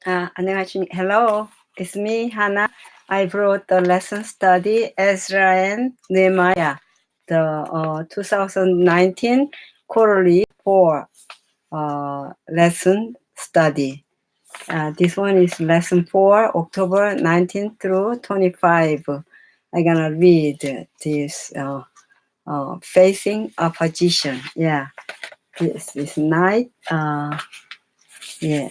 Hello, it's me, Hannah. I brought the lesson study Ezra and Nehemiah, the 2019 quarterly for lesson study. This one is lesson 4, October 19 through 25. I'm gonna read this facing opposition. Yeah, this is night. Yeah,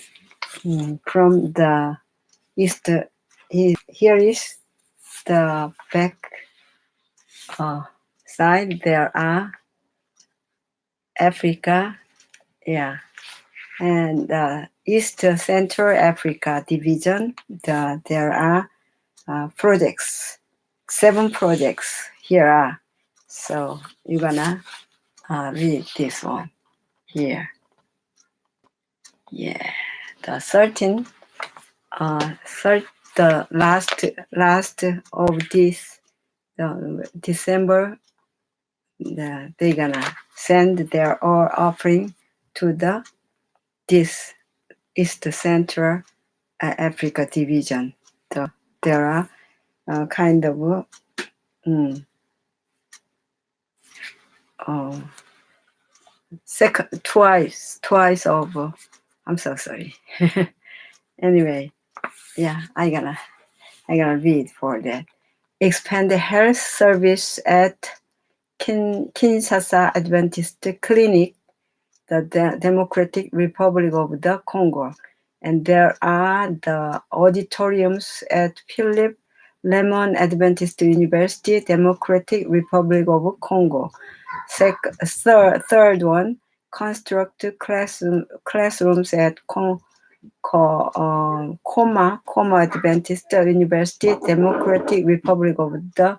from the east. Here is the back side. There are Africa, yeah, and East Central Africa division. There are projects, 7 projects here are. So you're gonna read this one here. Yeah, the 13, the last of this December. They're gonna send their all offering to this East Central Africa division. There are kind of twice of. I'm so sorry. Anyway, yeah, I gonna read for that. Expand the health service at Kinshasa Adventist Clinic, the Democratic Republic of the Congo. And there are the auditoriums at Philip Lemon Adventist University, Democratic Republic of Congo. Third one, construct classrooms at Koma Adventist University, Democratic Republic of the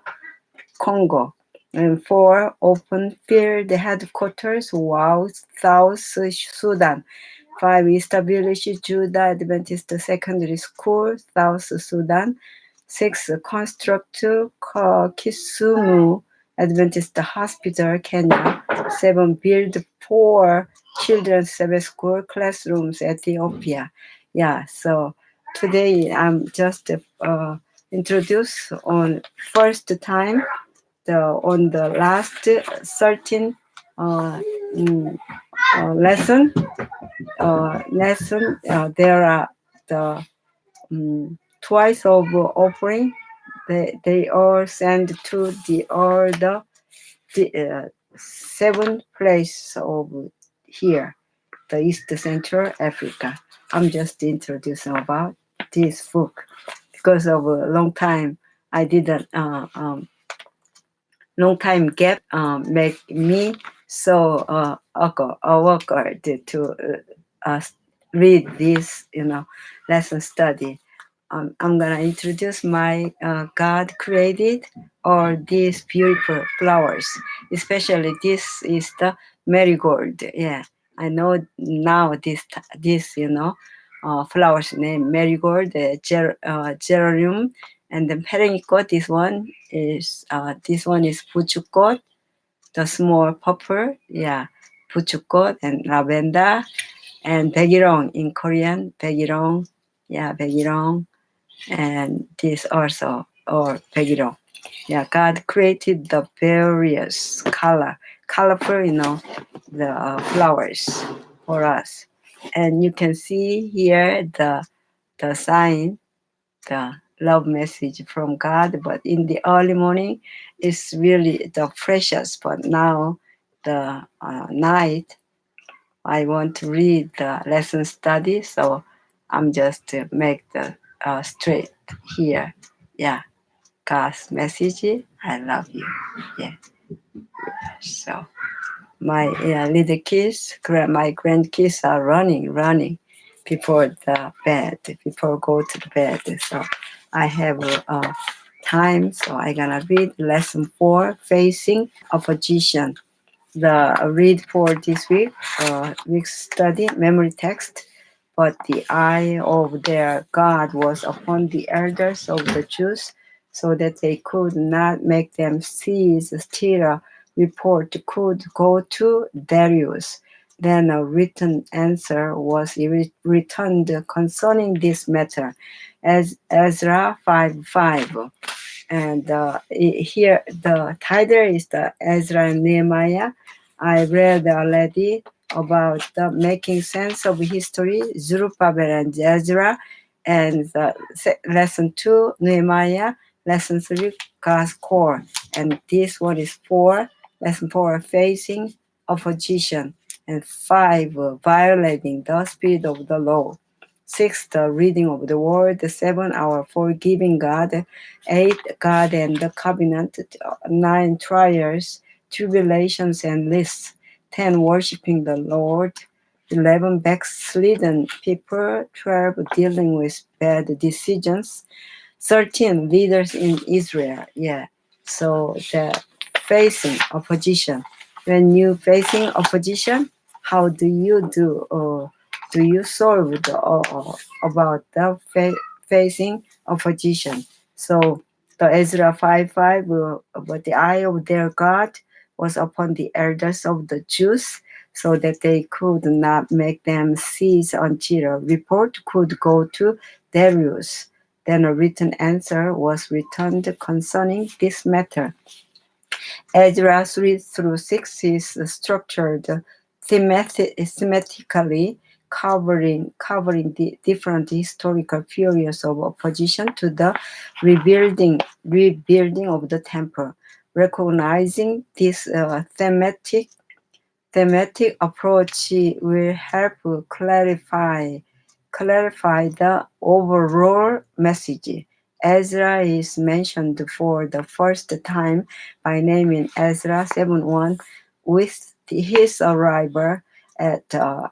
Congo. And 4, open field headquarters, South Sudan. 5, establish Judah Adventist Secondary School, South Sudan. 6, construct Kisumu Adventist Hospital, Kenya. 7, build 4 children's Sabbath school classrooms, Ethiopia. Yeah, so today I'm just introduced on first time on the last 13 lesson. There are the twice of offering. They all send to the 7 place of here, the East Central Africa. I'm just introducing about this book because of a long time I didn't long time gap make me so awkward to read this lesson study. I'm gonna introduce my God created or these beautiful flowers. Especially this is the marigold. Yeah, I know now this flowers name marigold, geranium, and then perennial. This one is buchukot, the small purple. Yeah, buchukot and lavender and 백일홍 in Korean. 백일홍. Yeah, 백일홍. And this also, or 백일홍. Yeah, God created the various colorful, the flowers for us. And you can see here the sign, the love message from God. But in the early morning, it's really the precious. But now, the night, I want to read the lesson study, so I'm just make the straight here. Yeah, God's message. I love you. Yeah. So my little kids, my grandkids are running before the bed, before go to the bed. So I have time, so I gonna read lesson 4, facing opposition. The read for this week's study memory text. But the eye of their God was upon the elders of the Jews, so that they could not make them cease till a report could go to Darius. Then a written answer was returned concerning this matter, as Ezra 5:5. And here the title is the Ezra and Nehemiah. I read already about the making sense of history, Zerubbabel and Ezra, and lesson 2, Nehemiah, lesson 3, God's core, and this one is 4, lesson 4, facing opposition, and 5, violating the spirit of the law. 6, the reading of the word. 7, our forgiving God. 8, God and the covenant. 9, trials, tribulations, and lists. 10, worshiping the Lord. 11, backslidden people. 12, dealing with bad decisions. 13, leaders in Israel. Yeah. So the facing opposition. When you facing opposition, how do you do? Do you solve the about the facing opposition? So the Ezra 5:5, but the eye of their God was upon the elders of the Jews, so that they could not make them cease until a report could go to Darius. Then a written answer was returned concerning this matter. Ezra 3 through 6 is structured thematically, covering the different historical periods of opposition to the rebuilding of the temple. Recognizing this thematic approach will help clarify the overall message. Ezra is mentioned for the first time by name in Ezra 7:1. With his arrival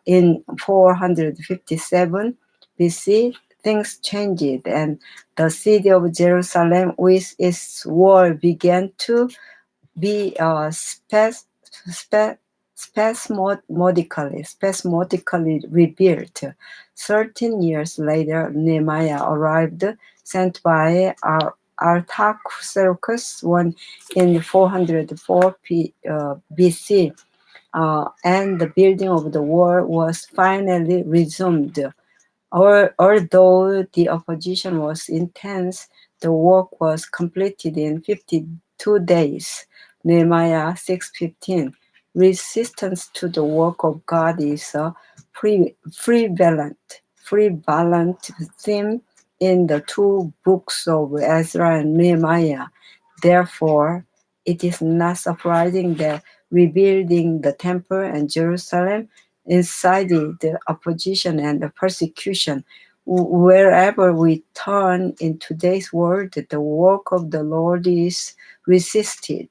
in 457 BC, things changed, and the city of Jerusalem with its wall began to be spasmodically rebuilt. 13 years later, Nehemiah arrived, sent by Artaxerxes I in 404 BC, and the building of the wall was finally resumed. Although the opposition was intense, the work was completed in 52 days. Nehemiah 6:15. Resistance to the work of God is a prevalent theme in the two books of Ezra and Nehemiah. Therefore, it is not surprising that rebuilding the temple and Jerusalem incited the opposition and the persecution. Wherever we turn in today's world, the work of the Lord is resisted.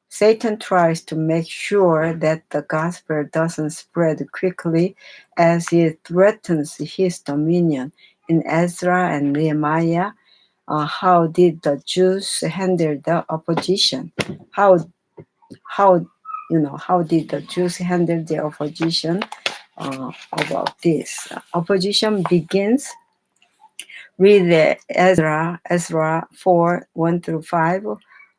Satan tries to make sure that the gospel doesn't spread quickly as it threatens his dominion. In Ezra and Nehemiah, how did the Jews handle the opposition? How how how did the Jews handle the opposition? About this. Opposition begins with Ezra 4 1 through 5.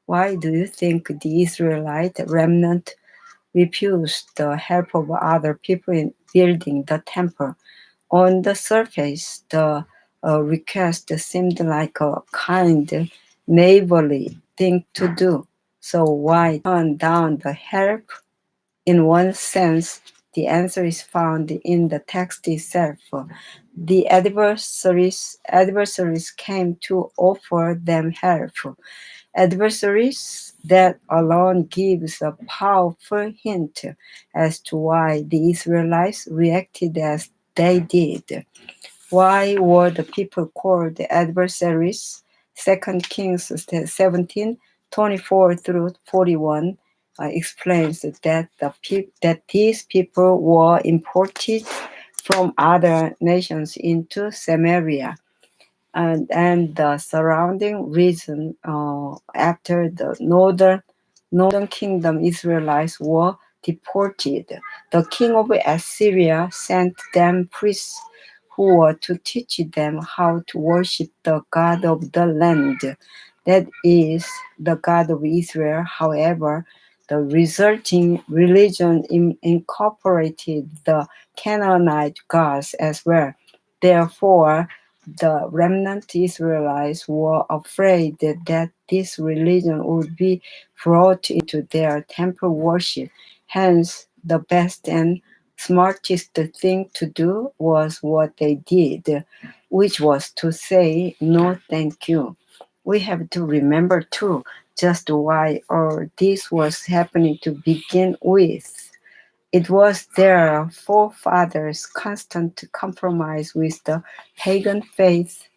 Why do you think the Israelite remnant refused the help of other people in building the temple? On the surface, the request seemed like a kind, neighborly thing to do. So why turn down the help? In one sense, the answer is found in the text itself. The adversaries came to offer them help. Adversaries that alone gives a powerful hint as to why the Israelites reacted as they did. Why were the people called adversaries? 2 Kings 17:24 through 41 explains that that these people were imported from other nations into Samaria and the surrounding region after the northern kingdom Israelites were deported. The king of Assyria sent them priests who were to teach them how to worship the God of the land, that is, the God of Israel. However, The resulting religion incorporated the Canaanite gods as well. Therefore, the remnant Israelites were afraid that this religion would be brought into their temple worship. Hence, the best and smartest thing to do was what they did, which was to say no thank you. We have to remember too just why all this was happening to begin with. It was their forefathers' constant compromise with the pagan faith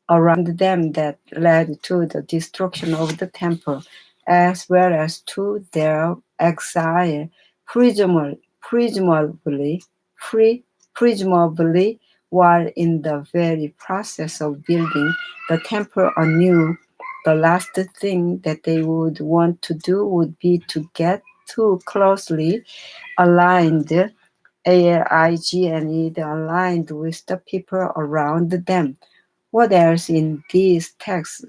around them that led to the destruction of the temple, as well as to their exile, presumably, presumably while in the very process of building the temple anew. The last thing that they would want to do would be to get too closely aligned, aligned, aligned with the people around them. What else in this text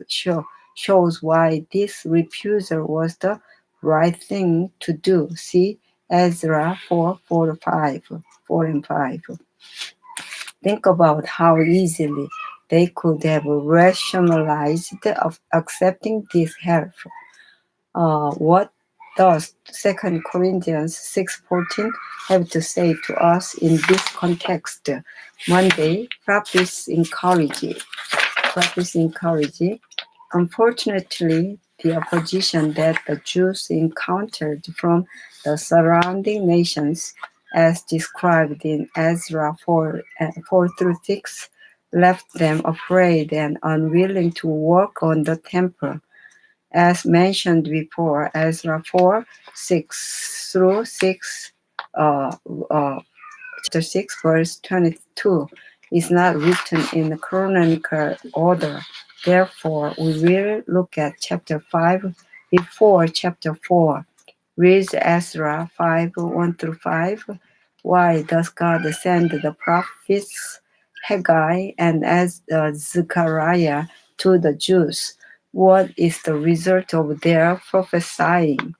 shows why this refusal was the right thing to do? See Ezra 4 and 5. Think about how easily they could have rationalized of accepting this help. What does 2 Corinthians 6:14 have to say to us in this context? Monday, practice encourage. Unfortunately, the opposition that the Jews encountered from the surrounding nations, as described in Ezra 4 through 6, left them afraid and unwilling to work on the temple. As mentioned before, Ezra 4 6 through 6, uh, uh, chapter 6, verse 22, is not written in chronological order. Therefore, we will look at chapter 5 before chapter 4. Read Ezra 5 1 through 5. Why does God send the prophets Haggai and Zechariah to the Jews? What is the result of their prophesying?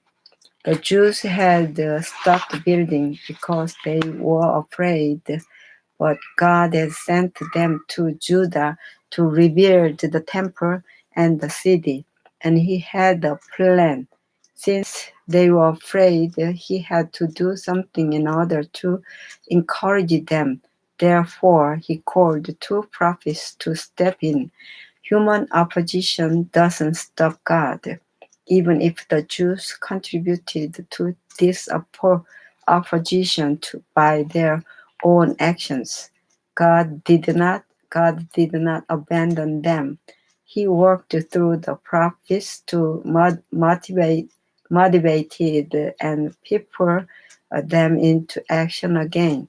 The Jews had stopped building because they were afraid, but God had sent them to Judah to rebuild the temple and the city, and He had a plan. Since they were afraid, He had to do something in order to encourage them. Therefore, He called two prophets to step in. Human opposition doesn't stop God. Even if the Jews contributed to this opposition by their own actions, God did not abandon them. He worked through the prophets to motivated and people them into action again.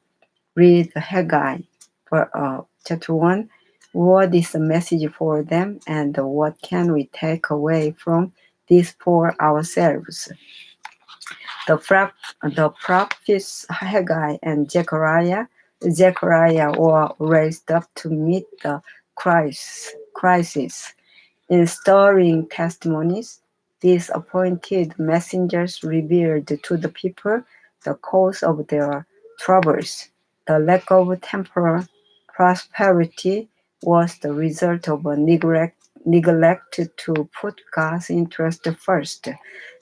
Read Haggai for chapter 1. What is the message for them, and what can we take away from this for ourselves? The prophets Haggai and Zechariah were raised up to meet the crisis. In storing testimonies, these appointed messengers revealed to the people the cause of their troubles. The lack of temporal prosperity was the result of a neglect to put God's interest first.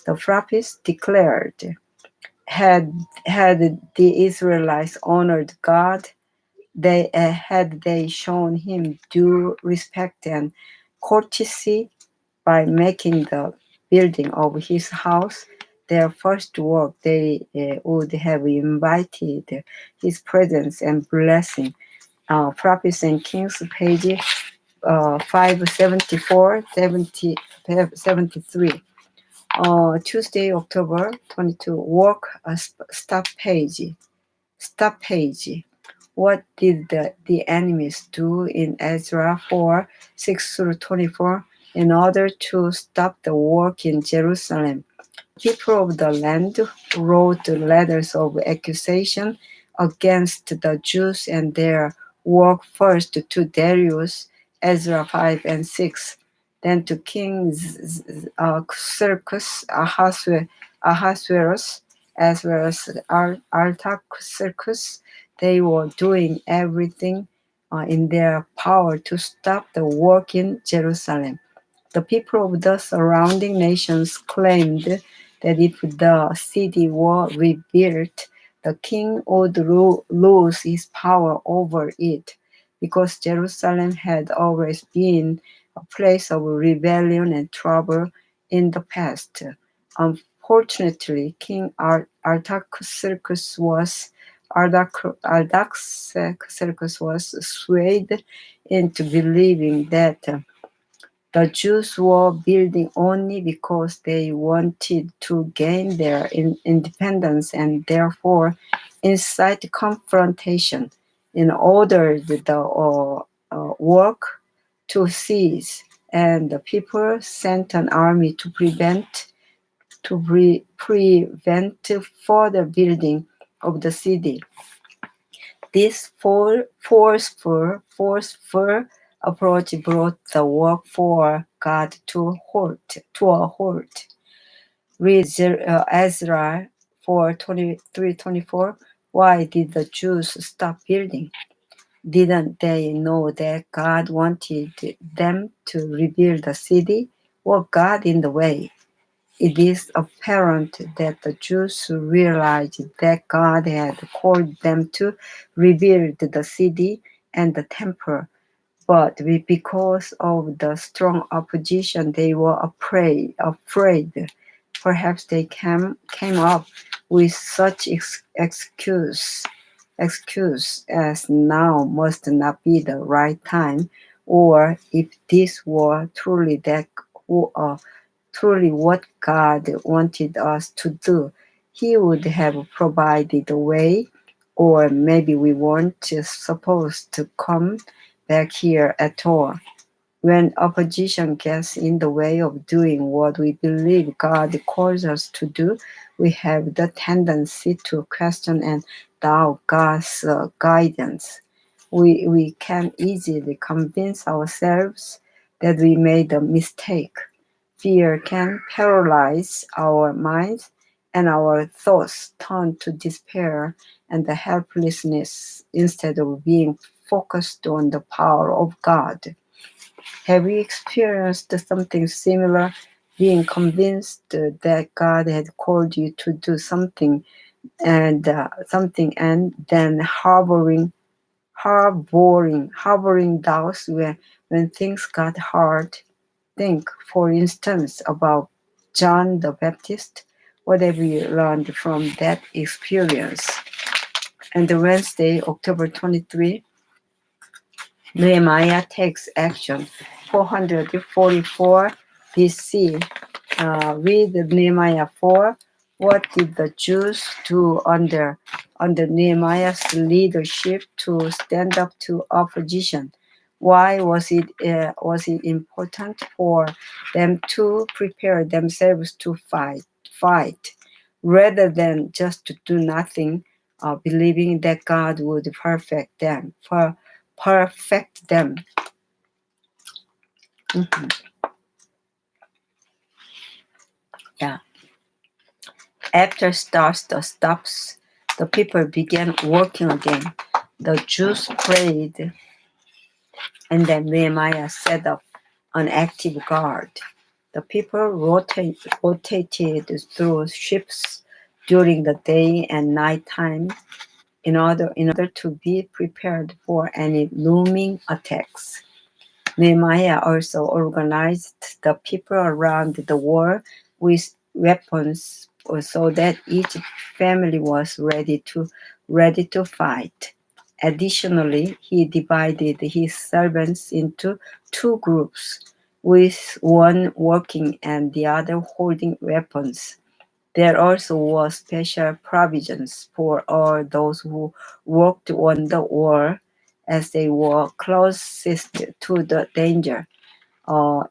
The prophets declared, had the Israelites honored God, had they shown Him due respect and courtesy by making the building of His house their first work, they would have invited His presence and blessing. Prophets and Kings, page 574, 73. Tuesday, October 22. Work stop page. Stop page. What did the enemies do in Ezra 4 6 through 24 in order to stop the work in Jerusalem? People of the land wrote letters of accusation against the Jews and their work, first to Darius, Ezra 5 and 6, then to King Xerxes, Ahasuerus, as well as Artaxerxes. They were doing everything in their power to stop the work in Jerusalem. The people of the surrounding nations claimed that if the city were rebuilt, the king would lose his power over it, because Jerusalem had always been a place of rebellion and trouble in the past. Unfortunately, King Artaxerxes was swayed into believing that the Jews were building only because they wanted to gain their independence and therefore incite confrontation in order the work to cease, and the people sent an army to prevent further building of the city. This forceful approach brought the work for God to a halt. Read Ezra 4:23-24. Why did the Jews stop building? Didn't they know that God wanted them to rebuild the city? Was God in the way? It is apparent that the Jews realized that God had called them to rebuild the city and the temple, but because of the strong opposition, they were afraid. Perhaps they came up with such excuse as now must not be the right time, or if this were truly what God wanted us to do, He would have provided a way, or maybe we weren't supposed to come back here at all. When opposition gets in the way of doing what we believe God calls us to do, we have the tendency to question and doubt God's guidance. We can easily convince ourselves that we made a mistake. Fear can paralyze our minds, and our thoughts turn to despair and the helplessness instead of being focused on the power of God. Have you experienced something similar, being convinced that God had called you to do something, and then harboring doubts when things got hard? Think, for instance, about John the Baptist. What have you learned from that experience? And the Wednesday, October 23, Nehemiah takes action. 444 BC. Read Nehemiah 4. What did the Jews do under Nehemiah's leadership to stand up to opposition? Why was it important for them to prepare themselves to fight rather than just to do nothing, believing that God would perfect them? Mhm. Yeah. After stops, the people began working again. The Jews prayed, and then Nehemiah set up an active guard. The people rotated through ships during the day and night time in order to be prepared for any looming attacks. Nehemiah also organized the people around the wall with weapons so that each family was ready to fight. Additionally, he divided his servants into two groups, with one working and the other holding weapons. There also was special provisions for all those who worked on the wall, as they were closest to the danger.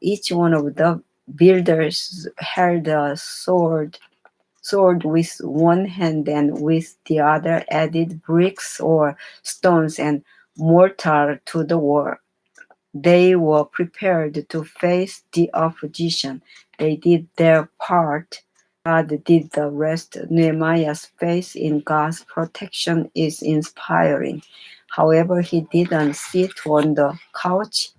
Each one of the builders held a sword with one hand, and with the other added bricks or stones and mortar to the wall. They were prepared to face the opposition. They did their part, God did the rest. Nehemiah's faith in God's protection is inspiring. However, he didn't sit on the couch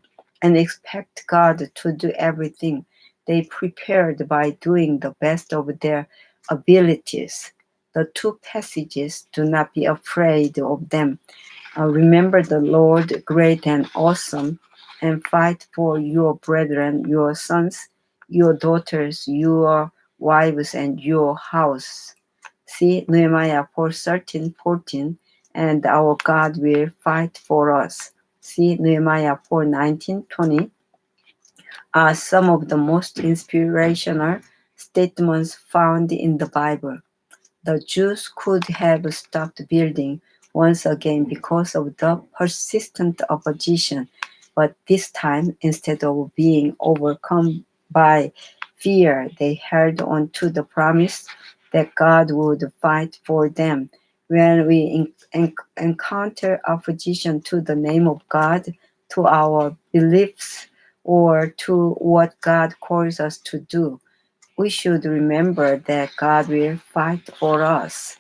and expect God to do everything. They prepared by doing the best of their abilities. The two passages, do not be afraid of them. Remember the Lord great and awesome, and fight for your brethren, your sons, your daughters, your wives, and your house. See Nehemiah 4:13-14, and our God will fight for us. See Nehemiah 4:19-20 are some of the most inspirational statements found in the Bible. The Jews could have stopped building once again because of the persistent opposition, but this time, instead of being overcome by fear, they held on to the promise that God would fight for them. When we encounter opposition to the name of God, to our beliefs, or to what God calls us to do, we should remember that God will fight for us.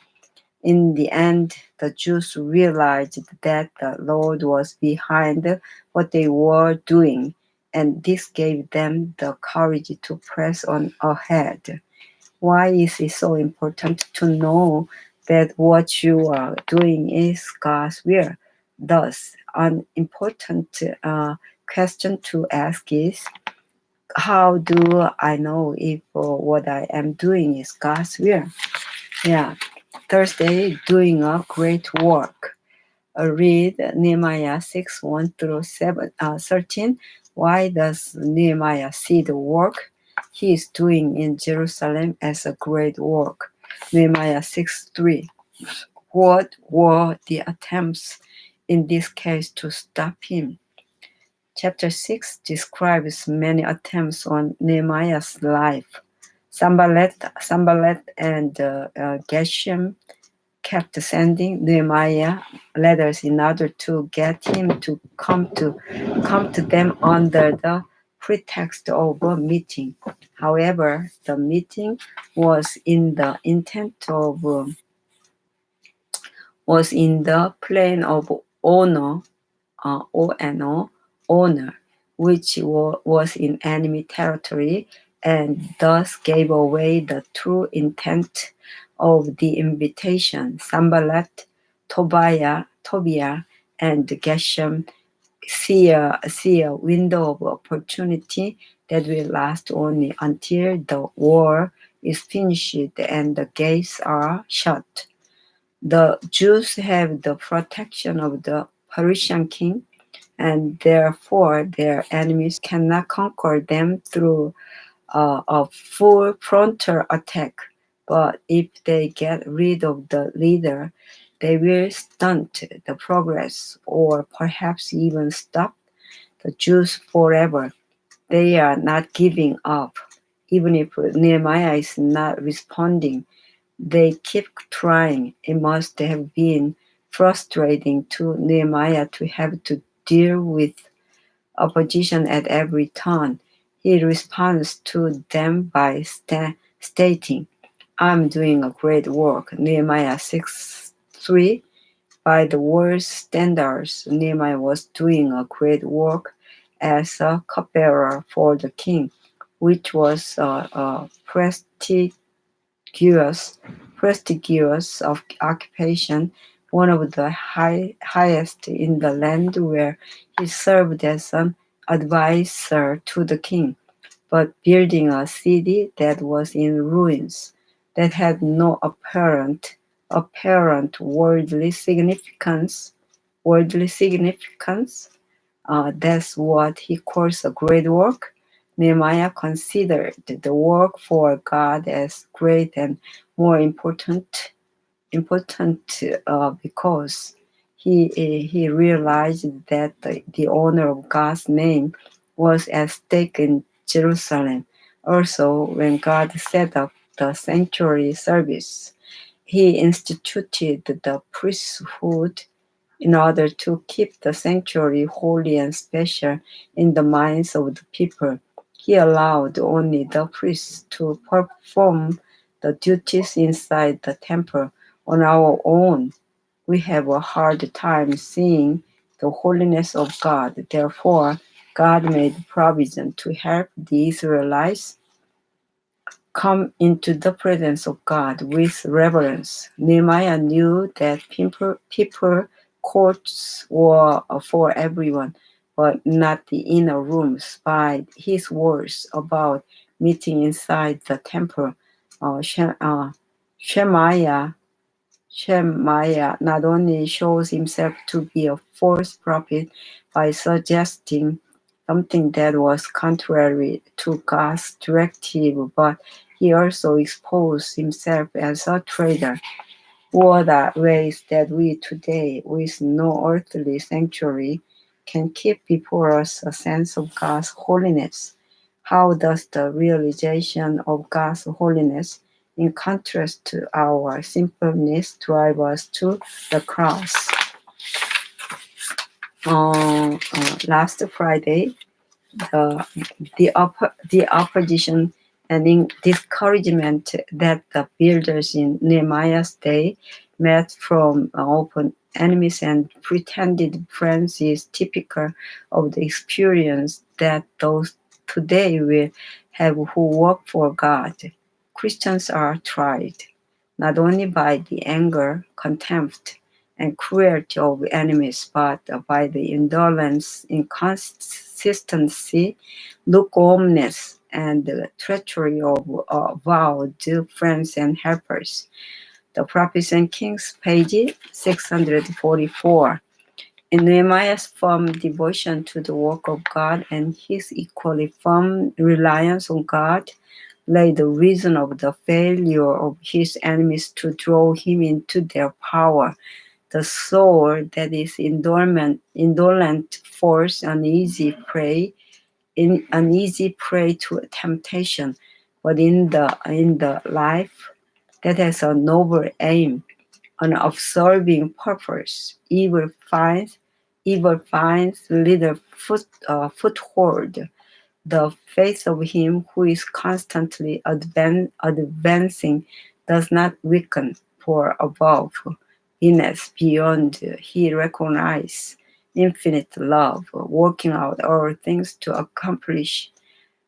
In the end, the Jews realized that the Lord was behind what they were doing, and this gave them the courage to press on ahead. Why is it so important to know that what you are doing is God's will? Thus, an important question to ask is, how do I know if what I am doing is God's will? Yeah. Thursday, doing a great work. Read Nehemiah 6 1 through 13. Why does Nehemiah see the work he is doing in Jerusalem as a great work? Nehemiah 6 3. What were the attempts in this case to stop him? Chapter 6 describes many attempts on Nehemiah's life. Sanballat and Geshem kept sending Nehemiah letters in order to get him to come to them under the pretext of a meeting. However, the meeting was in the intent of was in the plan of honor ONO owner, which was in enemy territory, and thus gave away the true intent of the invitation. Sanballat, Tobiah, and Geshem see a window of opportunity that will last only until the war is finished and the gates are shut. The Jews have the protection of the Persian king, and therefore their enemies cannot conquer them through a full frontal attack. But if they get rid of the leader, they will stunt the progress or perhaps even stop the Jews forever. They are not giving up. Even if Nehemiah is not responding, they keep trying. It must have been frustrating to Nehemiah to have to deal with opposition at every turn. He responds to them by stating, I'm doing a great work. Nehemiah 6:3. By the world's standards, Nehemiah was doing a great work as a cupbearer for the king, which was a prestigious of occupation, one of the highest in the land, where he served as an advisor to the king. But building a city that was in ruins, that had no apparent worldly significance, that's what he calls a great work. Nehemiah considered the work for God as great and more important because he realized that the honor of God's name was at stake in Jerusalem. Also, when God set up the sanctuary service, he instituted the priesthood in order to keep the sanctuary holy and special in the minds of the people. He allowed only the priests to perform the duties inside the temple on our own, we have a hard time seeing the holiness of God. Therefore, God made provision to help the Israelites come into the presence of God with reverence. Nehemiah knew that people courts were for everyone, but not the inner rooms. By his words about meeting inside the temple, Shemaiah not only shows himself to be a false prophet by suggesting something that was contrary to God's directive, but he also exposed himself as a traitor. What are ways that we today, with no earthly sanctuary, can keep before us a sense of God's holiness? How does the realization of God's holiness, in contrast to our sinfulness, drive us to the cross? Last Friday, the the opposition and discouragement that the builders in Nehemiah's day met from open enemies and pretended friends is typical of the experience that those today will have who work for God. Christians are tried not only by the anger, contempt, and cruelty of enemies, but by the indolence, inconsistency, lukewarmness, and the treachery of vowed friends and helpers. The Prophets and Kings, page 644. In Nehemiah's firm devotion to the work of God and his equally firm reliance on God lay the reason of the failure of his enemies to draw him into their power. The soul that is indolent falls an easy prey to temptation, but in the life that has a noble aim, an absorbing purpose, evil finds little foothold. The faith of him who is constantly advancing does not weaken, for above Venus beyond he recognizes infinite love, working out all things to accomplish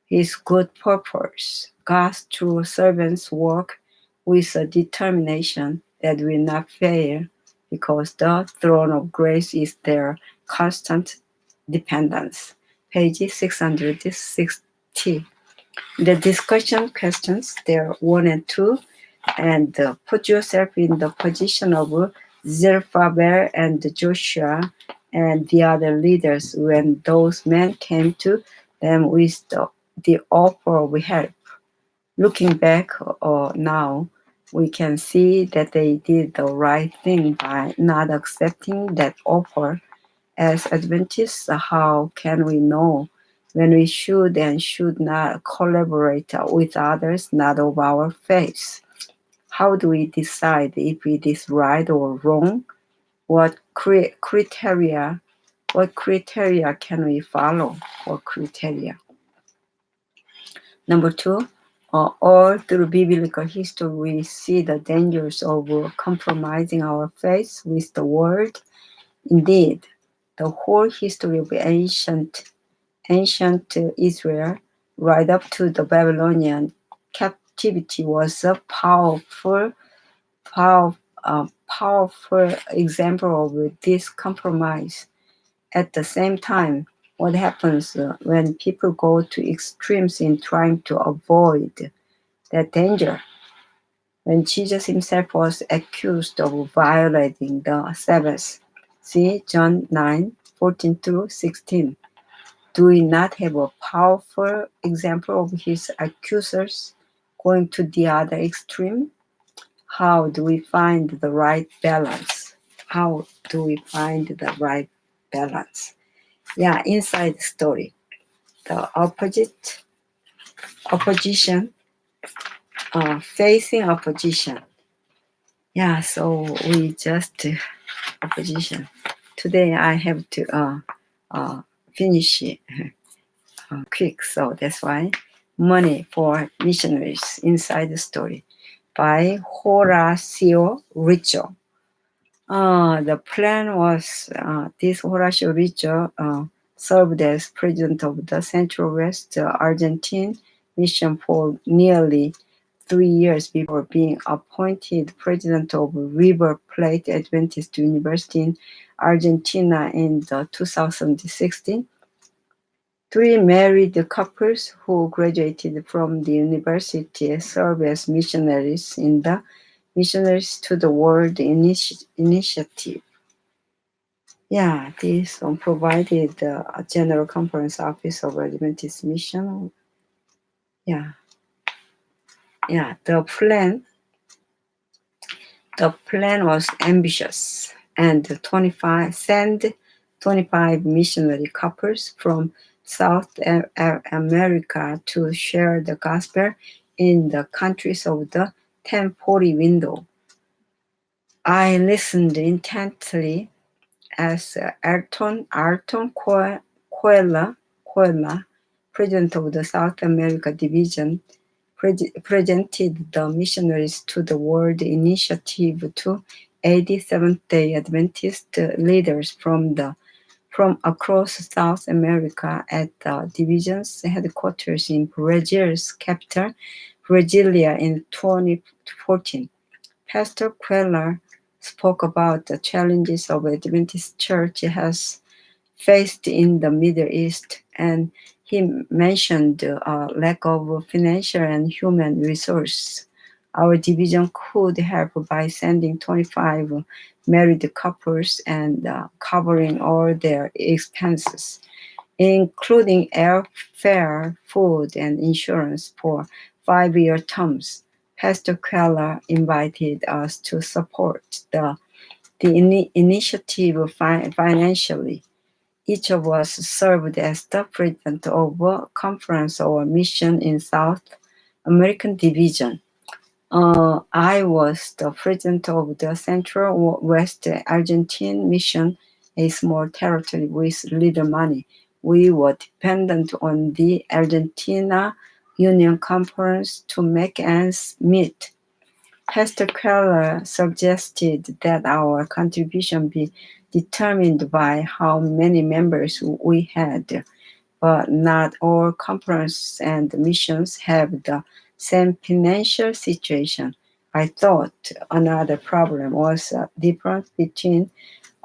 his good purpose. God's true servants work with a determination that will not fail, because the throne of grace is their constant dependence. Page 660. The discussion questions there 1 and 2, and put yourself in the position of Zerubbabel and Joshua and the other leaders when those men came to them with the offer of help. Looking back now, we can see that they did the right thing by not accepting that offer. As Adventists, how can we know when we should and should not collaborate with others not of our faith? How do we decide if it is right or wrong? What criteria can we follow? What criteria? Number 2, all through biblical history, we see the dangers of compromising our faith with the world. Indeed, the whole history of ancient Israel, right up to the Babylonian captivity, was a powerful example of this compromise. At the same time, what happens when people go to extremes in trying to avoid that danger? When Jesus himself was accused of violating the Sabbath, see John 9:14 through 16. Do we not have a powerful example of his accusers going to the other extreme? How do we find the right balance? How do we find the right balance? Yeah, inside the story, the opposition, facing opposition. Yeah, so we just opposition. Today I have to finish it quick, so that's why money for missionaries inside the story. by Horacio Richo. The plan was this Horacio Richo served as president of the Central West Argentine mission for nearly 3 years before being appointed president of River Plate Adventist University in Argentina in 2016. Three married couples who graduated from the university serve as missionaries in the Missionaries to the World Initiative. Yeah, this provided the General Conference Office of Adventist Mission. Yeah, yeah. The plan was ambitious, and 25 missionary couples from South America to share the gospel in the countries of the 1040 window. I listened intently as Ayrton Coelho, president of the South America Division, presented the Missionaries to the World Initiative to 87th-day Adventist leaders from across South America at the division's headquarters in Brazil's capital, Brasilia, in 2014. Pastor Queller spoke about the challenges of Adventist Church has faced in the Middle East, and he mentioned a lack of financial and human resources. Our division could help by sending 25 married couples and covering all their expenses, including airfare, food, and insurance for 5-year terms. Pastor Keller invited us to support the initiative financially. Each of us served as the president of a conference or mission in South American Division. I was the president of the Central West Argentine Mission, a small territory with little money. We were dependent on the Argentina Union Conference to make ends meet. Pastor Keller suggested that our contribution be determined by how many members we had, but not all conferences and missions have the same financial situation. I thought another problem was a difference between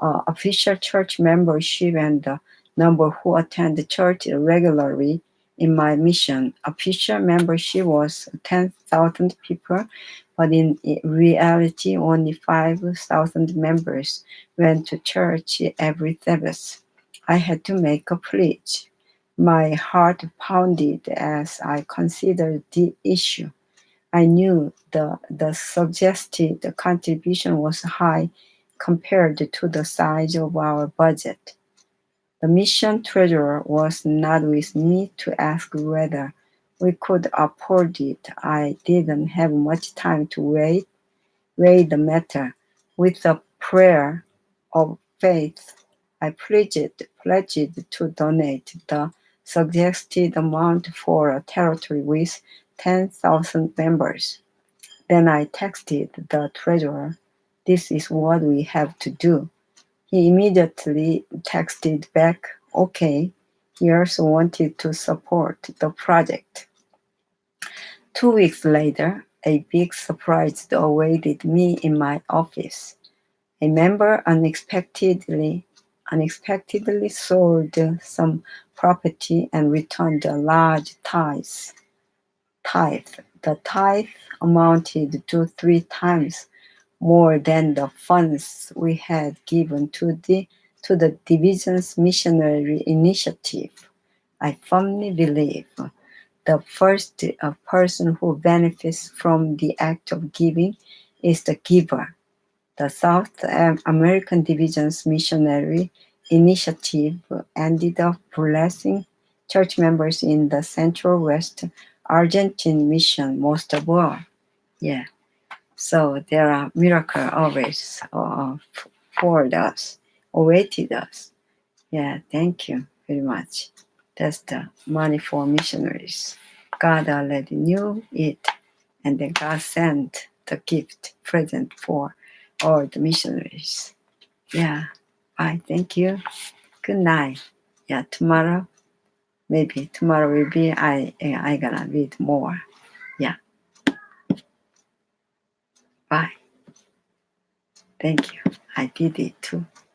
official church membership and the number who attend the church regularly. In my mission, official membership was 10,000 people, but in reality, only 5,000 members went to church every Sabbath. I had to make a pledge. My heart pounded as I considered the issue. I knew the suggested contribution was high compared to the size of our budget. The mission treasurer was not with me to ask whether we could afford it. I didn't have much time to weigh the matter. With a prayer of faith, I pledged to donate the suggested amount for a territory with 10,000 members. Then I texted the treasurer, "This is what we have to do." He immediately texted back, "Okay." He also wanted to support the project. 2 weeks later, a big surprise awaited me in my office. A member unexpectedly sold some property and returned a large tithe. The tithe amounted to 3 times more than the funds we had given to the division's missionary initiative. I firmly believe the first person who benefits from the act of giving is the giver. The South American Division's missionary initiative ended up blessing church members in the Central West Argentine mission most of all. Yeah. So there are miracles always for us, awaited us. Yeah, thank you very much. That's the money for missionaries. God already knew it, and then God sent the gift present for all the missionaries. Yeah. Bye. Thank you. Good night. Yeah. Maybe tomorrow will be I gonna read more. Yeah. Bye. Thank you. I did it too.